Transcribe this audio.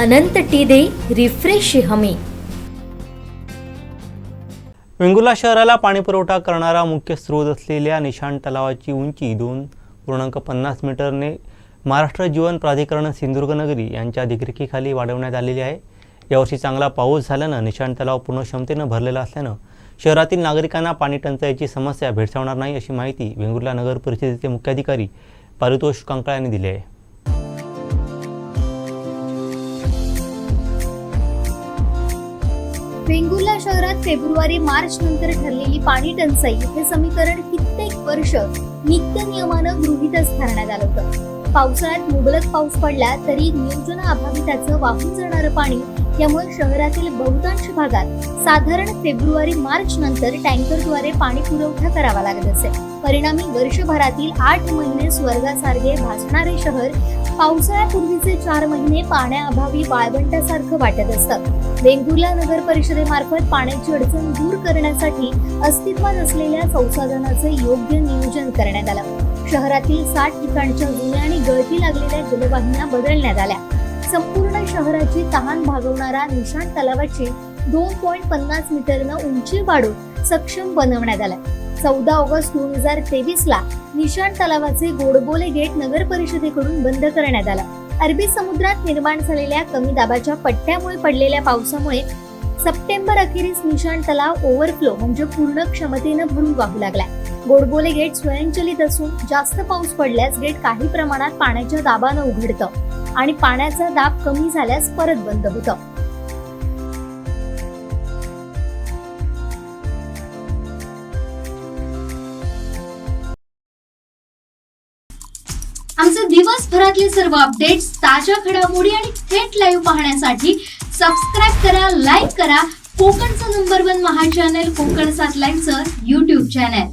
अनंत T refresh हमी। वेंगुर्ला शहराला पाणीपुरवठा करणारा मुख्य स्रोत असलेल्या निशाण तलावाची उंची 2.50 मीटरने महाराष्ट्र जीवन प्राधिकरण सिंधुदुर्ग नगरी यांच्या देखरेखीखाली वाढवण्यात आलेली आहे। यावर्षी चांगला पाऊस झाल्यानं निशाण तलाव पूर्ण क्षमतेनं भरलेला असल्यानं शहरातील नागरिकांना पाणी टंचाईची समस्या भेडसावणार नाही अशी माहिती वेंगुर्ला नगर परिषदेचे मुख्याधिकारी पारितोष कांकळा यांनी दिली आहे। वेंगुर्ला शहरात फेब्रुवारी-मार्च नंतर ठरलेली पाणी टंचाई हे समीकरण कित्येक वर्ष नित्य नियमानं गृहीतच धरण्यात आलं होतं। पावसाळ्यात मुबलक पाऊस पडला तरी नियोजनाअभावी त्याचं वाहून जाणारं पाणी यामुळे शहरातील बहुतांश भागात साधारण फेब्रुवारी-मार्च नंतर टँकरद्वारे पाणी पुरवठा करावा लागत असे। परिणामी वर्षभरातील 8 महिने स्वर्गासारखे भासणारे शहर पावसाळ्यापूर्वीचे 4 महिने पाण्याअभावी वाळवंटासारखं वाटत असतं। वेंगुर्ला नगर परिषदेमार्फत पाण्याची अडचण दूर करण्यासाठी अस्तित्वात असलेल्या संसाधनाचे योग्य नियोजन करण्यात आलं। शहरातील 60 ठिकाणच्या जुन्या आणि गळती लागलेल्या जलवाहिन्या बदलण्यात आल्या। संपूर्ण शहराची तहान भागवणारा निशाण तलावाची 2.50 मीटरनं उंची वाढवून सक्षम बनवण्यात आला। 14 ऑगस्ट 2023 ला निशाण तलावाचे गोडबोले गेट नगर परिषदेकडून बंद करण्यात आला। अरबी समुद्रात निर्माण झालेल्या कमी दाबाच्या पट्ट्यामुळे पडलेल्या पावसामुळे सप्टेंबर अखेरीस निशाण तलाव ओव्हरफ्लो म्हणजे पूर्ण क्षमतेनं भरून वाहू लागला। गोडबोले गेट स्वयंचलित असून जास्त पाऊस पडल्यास गेट काही प्रमाणात पाण्याच्या दाबानं उघडतं आणि पाण्याचा दाब कमी झाल्यास परत बंद होतं। आमचे दिवसभरातले सर्व अपडेट्स, ताज्या घडामोडी आणि थेट लाईव्ह पाहण्यासाठी सबस्क्राइब करा, लाईक करा कोकणचं नंबर 1 महा चॅनल कोकणसाद लाईव्हचं YouTube चॅनल।